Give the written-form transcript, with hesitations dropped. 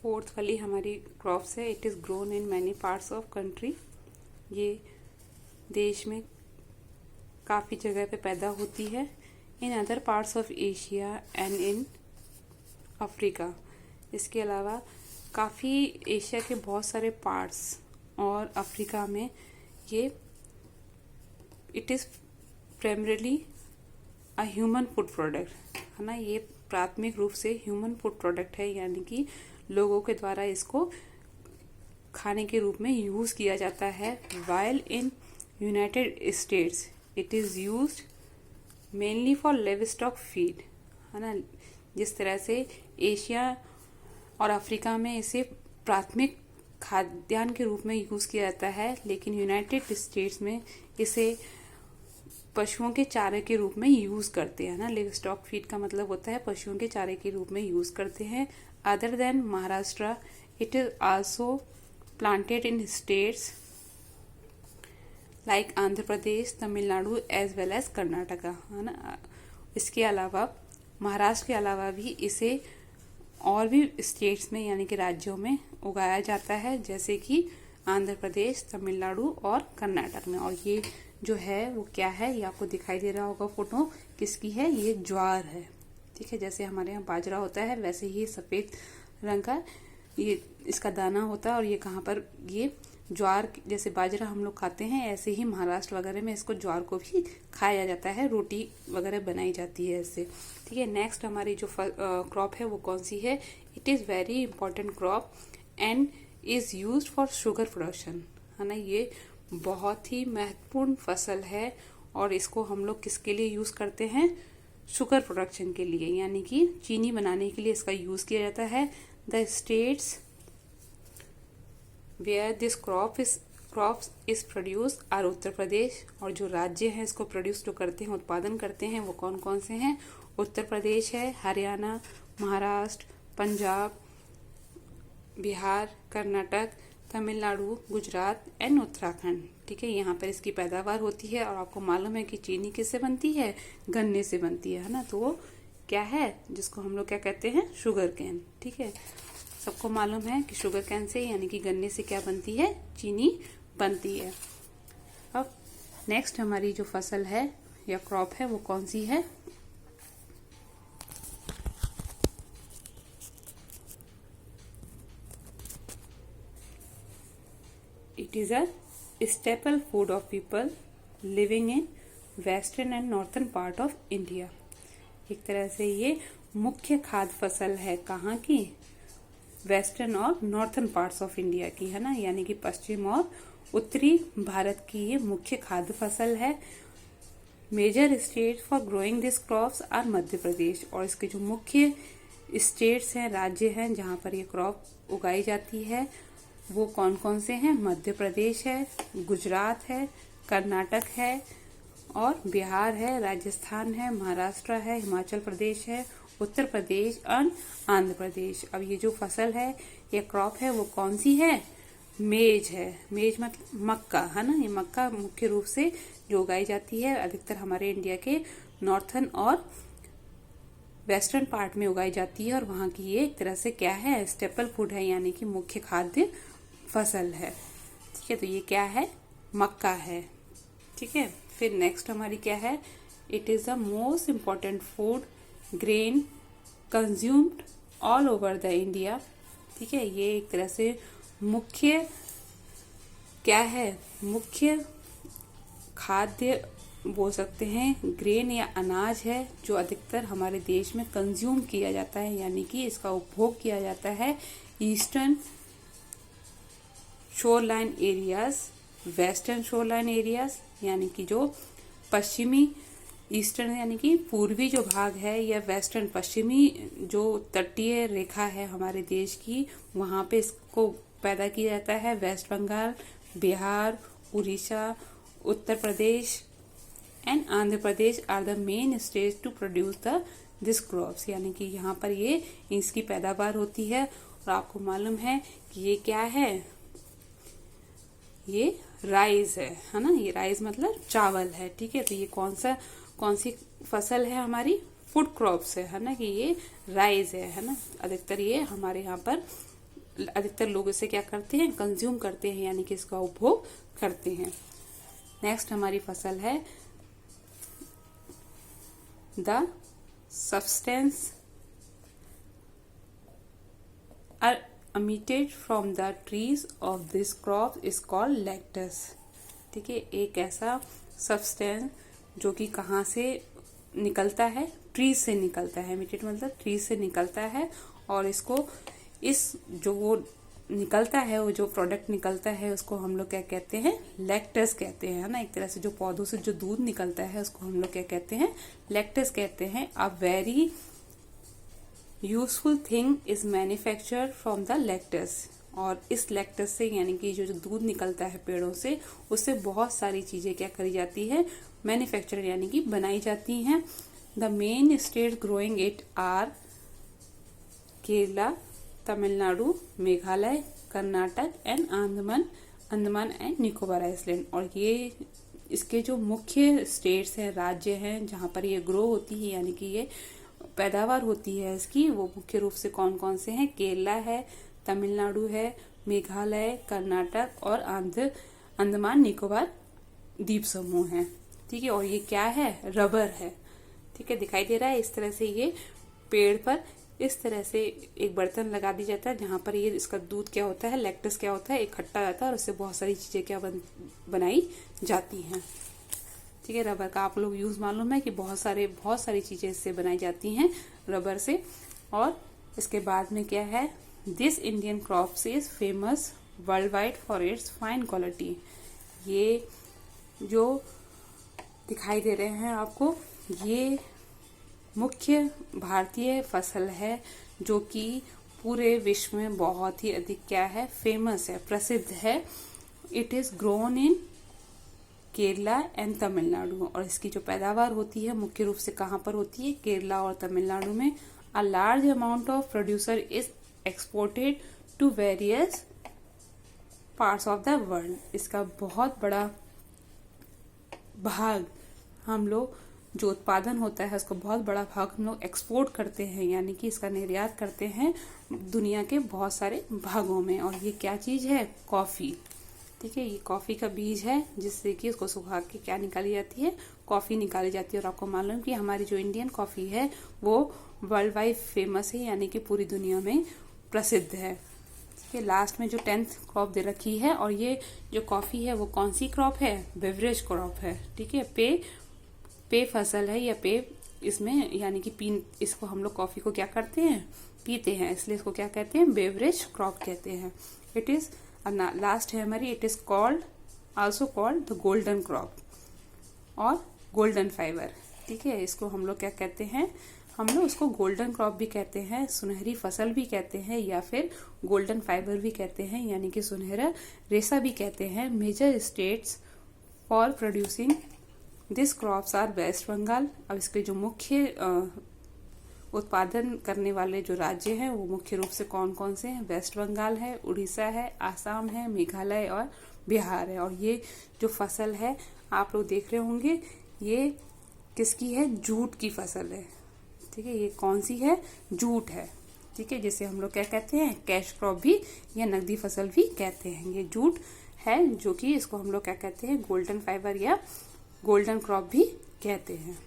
Fourth वाली हमारी crops है। It is grown in many parts of country. ये देश में काफ़ी जगह पे पैदा होती है। In other parts of Asia and in Africa. इसके अलावा काफ़ी एशिया के बहुत सारे पार्ट्स और अफ्रीका में ये it is primarily a human food product है ना। ये प्राथमिक रूप से ह्यूमन फूड प्रोडक्ट है, यानी कि लोगों के द्वारा इसको खाने के रूप में यूज़ किया जाता है। While in United States it is used mainly for livestock feed है ना। जिस तरह से एशिया और अफ्रीका में इसे प्राथमिक खाद्यान्न के रूप में यूज़ किया जाता है, लेकिन यूनाइटेड स्टेट्स में इसे पशुओं के चारे के रूप में यूज़ करते हैं ना। लिवस्टॉक फीड का मतलब होता है पशुओं के चारे के रूप में यूज़ करते हैं। Other than Maharashtra it is also planted in states like Andhra Pradesh, Tamil Nadu as well as Karnataka है ना। इसके अलावा महाराष्ट्र के अलावा भी इसे और भी स्टेट्स में यानी कि राज्यों में उगाया जाता है, जैसे कि आंध्र प्रदेश, तमिलनाडु और कर्नाटक में। और ये जो है वो क्या है, ये आपको दिखाई दे रहा होगा फोटो किसकी है, ये ज्वार है। ठीक है, जैसे हमारे यहाँ बाजरा होता है वैसे ही सफ़ेद रंग का ये इसका दाना होता है। और ये कहाँ पर, ये ज्वार, जैसे बाजरा हम लोग खाते हैं ऐसे ही महाराष्ट्र वगैरह में इसको ज्वार को भी खाया जाता है, रोटी वगैरह बनाई जाती है इससे। ठीक है, नेक्स्ट हमारी जो क्रॉप है वो कौन सी है। It is very important crop and is used for sugar production है ना। ये बहुत ही महत्वपूर्ण फसल है और इसको हम लोग किसके लिए यूज़ करते हैं, शुगर प्रोडक्शन के लिए, यानी कि चीनी बनाने के लिए इसका यूज़ किया जाता है। The states where this crop is produce are Uttar Pradesh. और जो राज्य हैं इसको प्रोड्यूस जो करते हैं, उत्पादन करते हैं, वो कौन कौन से हैं। उत्तर प्रदेश है, हरियाणा, महाराष्ट्र, पंजाब, बिहार, कर्नाटक, तमिलनाडु, गुजरात एंड उत्तराखंड। ठीक है, यहाँ पर इसकी पैदावार होती है। और आपको मालूम है कि चीनी किससे बनती है, गन्ने से बनती है ना। तो वो क्या है, जिसको हम लोग क्या कहते हैं, शुगर कैन। ठीक है, सबको मालूम है कि शुगर कैन से यानी कि गन्ने से क्या बनती है, चीनी बनती है। अब नेक्स्ट हमारी जो फसल है या क्रॉप है वो कौन सी है। It is a staple food of people living in western and northern part of India। एक तरह से ये मुख्य खाद्य फसल है कहाँ की, वेस्टर्न और नॉर्थन पार्ट्स ऑफ इंडिया की है ना, यानी कि पश्चिम और उत्तरी भारत की ये मुख्य खाद्य फसल है। Major state for growing this crops are Madhya Pradesh. और इसके जो मुख्य स्टेट्स हैं, राज्य हैं जहाँ पर ये क्रॉप उगाई जाती है वो कौन कौन से हैं। मध्य प्रदेश है, गुजरात है, कर्नाटक है और बिहार है, राजस्थान है, महाराष्ट्र है, हिमाचल प्रदेश है, उत्तर प्रदेश और आंध्र प्रदेश। अब ये जो फसल है, ये क्रॉप है वो कौन सी है, मेज है। मेज मतलब मक्का है ना। ये मक्का मुख्य रूप से जो उगाई जाती है अधिकतर हमारे इंडिया के नॉर्थन और वेस्टर्न पार्ट में उगाई जाती है। और वहाँ की ये एक तरह से क्या है, स्टेपल फूड है, यानी कि मुख्य खाद्य फसल है। ठीक है, तो ये क्या है, मक्का है। ठीक है, फिर नेक्स्ट हमारी क्या है, it is the most important food grain consumed all over the India. ठीक है, ये एक तरह से मुख्य क्या है, मुख्य खाद्य बोल सकते हैं, ग्रेन या अनाज है जो अधिकतर हमारे देश में कंज्यूम किया जाता है, यानी कि इसका उपभोग किया जाता है eastern shoreline areas, western shoreline areas, यानी कि जो पश्चिमी ईस्टर्न यानी कि पूर्वी जो भाग है, या वेस्टर्न पश्चिमी जो तटीय रेखा है हमारे देश की, वहाँ पे इसको पैदा किया जाता है। West Bengal, Bihar, Orissa, Uttar Pradesh and Andhra Pradesh are the main states to produce this crops, यानी कि यहाँ पर ये इसकी पैदावार होती है। और आपको मालूम है कि ये क्या है, ये राइस है ना। ये राइस मतलब चावल है। ठीक है, तो ये कौन सी फसल है हमारी, फूड क्रॉप्स है ना, कि ये राइस है ना। अधिकतर ये हमारे यहाँ पर अधिकतर लोग इसे क्या करते हैं, कंज्यूम करते हैं, यानी कि इसका उपभोग करते हैं। नेक्स्ट हमारी फसल है the substance are emitted from the trees of this crop is called lactus। ठीक है, एक ऐसा सब्सटेंस जो कि कहाँ से निकलता है, ट्रीज से निकलता है। emitted मतलब ट्रीज से निकलता है, और इसको इस जो वो निकलता है, वो जो प्रोडक्ट निकलता है उसको हम लोग क्या कहते हैं, लैक्टस कहते हैं, है ना। एक तरह से जो पौधों से जो दूध निकलता है उसको हम लोग क्या कहते हैं, लैक्टस कहते हैं। A very useful thing is manufactured from the lactose. और इस लैक्टस से, यानी कि जो दूध निकलता है पेड़ों से, उससे बहुत सारी चीजें क्या करी जाती है, मैन्युफैक्चर यानी कि बनाई जाती हैं। The main state growing it are Kerala, Tamil Nadu, Meghalaya, Karnataka and Andaman and Nicobar island. और ये इसके जो मुख्य स्टेट्स हैं, राज्य हैं, जहाँ पर ये ग्रो होती है, यानी कि ये पैदावार होती है इसकी, वो मुख्य रूप से कौन कौन से हैं, केरला है, तमिलनाडु है, मेघालय, कर्नाटक और अंडमान निकोबार द्वीप समूह है। ठीक है, और ये क्या है, रबर है। ठीक है, दिखाई दे रहा है। इस तरह से ये पेड़ पर इस तरह से एक बर्तन लगा दिया जाता है, जहां पर ये इसका दूध क्या होता है, लैक्टस क्या होता है, इकट्ठा रहता है, और उससे बहुत सारी चीजें क्या बनाई जाती हैं। ठीक है, रबर का आप लोग यूज मालूम है कि बहुत सारी चीजें इससे बनाई जाती हैं रबर से। और इसके बाद में क्या है, this Indian crop is famous world wide for its fine quality. ये जो दिखाई दे रहे हैं आपको, ये मुख्य भारतीय फसल है जो कि पूरे विश्व में बहुत ही अधिक क्या है, फेमस है, प्रसिद्ध है। It is grown in Kerala and Tamil Nadu. और इसकी जो पैदावार होती है मुख्य रूप से कहाँ पर होती है, केरला और तमिलनाडु में। A large amount of producer is exported to various parts of the world. इसका बहुत बड़ा भाग हम लोग, जो उत्पादन होता है उसका बहुत बड़ा भाग हम लोग एक्सपोर्ट करते हैं, यानी कि इसका निर्यात करते हैं दुनिया के बहुत सारे भागों में। और ये क्या चीज है, कॉफी। ठीक है, ये कॉफी का बीज है, जिससे कि उसको सुखा के क्या निकाली जाती है, कॉफी निकाली जाती है। और आपको मालूम कि हमारी जो इंडियन कॉफी है वो वर्ल्ड वाइड फेमस है, यानी कि पूरी दुनिया में प्रसिद्ध है। ठीक है, लास्ट में जो 10th क्रॉप दे रखी है, और ये जो कॉफी है वो कौन सी क्रॉप है, बेवरेज क्रॉप है। ठीक है, पे फसल है, या पे इसमें, यानी कि इसको हम लोग कॉफी को क्या करते हैं, पीते हैं, इसलिए इसको क्या कहते हैं, बेवरेज क्रॉप कहते हैं। इट इज लास्ट है हमारी, it is also called the golden crop और गोल्डन फाइबर। ठीक है, इसको हम लोग क्या कहते हैं, हम लोग उसको गोल्डन क्रॉप भी कहते हैं, सुनहरी फसल भी कहते हैं, या फिर गोल्डन फाइबर भी कहते हैं, यानी कि सुनहरा रेशा भी कहते हैं। Major states for producing this crops are West Bengal. अब इसके जो मुख्य उत्पादन करने वाले जो राज्य हैं वो मुख्य रूप से कौन कौन से हैं, वेस्ट बंगाल है, उड़ीसा है, आसाम है, मेघालय और बिहार है। और ये जो फसल है आप लोग देख रहे होंगे, ये किसकी है, जूट की फसल है। ठीक है, ये कौन सी है, जूट है। ठीक है, जिसे हम लोग क्या कहते हैं, कैश क्रॉप भी या नकदी फसल भी कहते हैं। ये जूट है, जो कि इसको हम लोग क्या कहते हैं, गोल्डन फाइबर या गोल्डन क्रॉप भी कहते हैं।